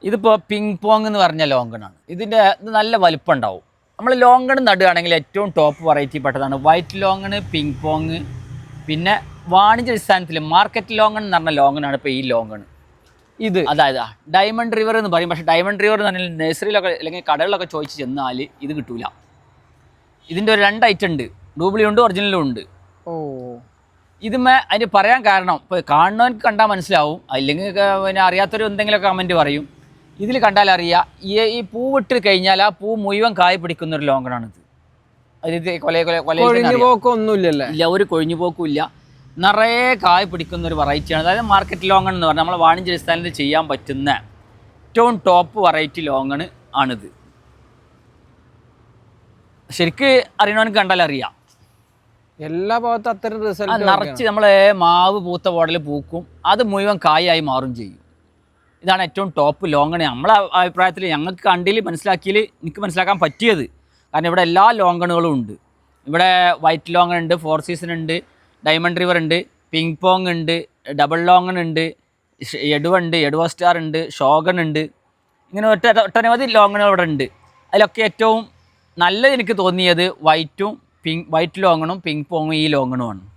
ഇതിപ്പോൾ ping pong എന്ന് പറഞ്ഞ ലോങ്കണാണ്. ഇത് നല്ല വലിപ്പം ഉണ്ടാവും. നമ്മൾ ലോങ്കൺ നടുകയാണെങ്കിൽ ഏറ്റവും ടോപ്പ് വെറൈറ്റി പെട്ടതാണ് വൈറ്റ് ലോങ്ങണ്, പിങ് പോങ്. പിന്നെ വാണിജ്യ അടിസ്ഥാനത്തിൽ മാർക്കറ്റ് ലോങ്ങൺ എന്ന് പറഞ്ഞ ലോങ്ങനാണ് ഇപ്പോൾ ഈ ലോങ്ങൺ. ഇത് അതായത് ഡയമണ്ട് റിവർ എന്ന് പറയും. പക്ഷേ ഡയമണ്ട് റിവർ എന്ന് പറഞ്ഞാൽ നഴ്സറിയിലൊക്കെ അല്ലെങ്കിൽ കടകളിലൊക്കെ ചോദിച്ച് ചെന്നാൽ ഇത് കിട്ടൂല. ഇതിൻ്റെ ഒരു 2 ഐറ്റം ഉണ്ട്, ഡ്യൂപ്ലിയും ഉണ്ട് ഒറിജിനലും ഉണ്ട്. അതിന് പറയാൻ കാരണം ഇപ്പോൾ കാണുന്നവർക്ക് കണ്ടാൽ മനസ്സിലാവും, അല്ലെങ്കിൽ പിന്നെ അറിയാത്തൊരു എന്തെങ്കിലുമൊക്കെ കമൻറ്റ് പറയും. ഇതിൽ കണ്ടാൽ അറിയാം, ഈ പൂവിട്ട് കഴിഞ്ഞാൽ ആ പൂ മുഴുവൻ കായ് പിടിക്കുന്ന ഒരു ലോങ്കണാണിത്. ഇത് ഇല്ല, ഒരു കൊഴിഞ്ഞു പോക്കും ഇല്ല, നിറയെ കായ് പിടിക്കുന്ന ഒരു വെറൈറ്റിയാണ്. അതായത് മാർക്കറ്റ് ലോങ്ങൺ എന്ന് പറഞ്ഞാൽ നമ്മൾ വാണിജ്യ അടിസ്ഥാനത്തിൽ ചെയ്യാൻ പറ്റുന്ന ഏറ്റവും ടോപ്പ് വെറൈറ്റി ലോങ്ങൺ ആണിത്. ശരിക്ക് അറിയണവനക്ക് കണ്ടാൽ അറിയാം. എല്ലാ ഭാഗത്തും അത്തരം റിസൾട്ട് നിറച്ച് നമ്മളെ മാവ് പൂത്ത മോഡൽ പൂക്കും, അത് മുഴുവൻ കായായി മാറും ചെയ്യും. ഇതാണ് ഏറ്റവും ടോപ്പ് ലോങ്ങൺ നമ്മളെ അഭിപ്രായത്തിൽ. ഞങ്ങൾക്ക് കണ്ടിൽ മനസ്സിലാക്കിയിൽ എനിക്ക് മനസ്സിലാക്കാൻ പറ്റിയത്. കാരണം ഇവിടെ എല്ലാ ലോങ്ങണുകളും ഉണ്ട്. ഇവിടെ വൈറ്റ് ലോങ്ങൺ ഉണ്ട്, ഫോർ സീസൺ ഉണ്ട്, ഡയമണ്ട് റിവർ ഉണ്ട്, പിങ് പോങ് ഉണ്ട്, ഡബിൾ ലോങ്ങൺ ഉണ്ട്, എഡ്വ സ്റ്റാർ ഉണ്ട്, ഷോഗൺ ഉണ്ട്. ഇങ്ങനെ ഒട്ടനവധി ലോങ്ങണുകൾ ഇവിടെ ഉണ്ട്. അതിലൊക്കെ ഏറ്റവും നല്ലത് എനിക്ക് തോന്നിയത് വൈറ്റ് ലോങ്ങണും പിങ് പോങ്ങും ഈ ലോങ്ങണുമാണ്.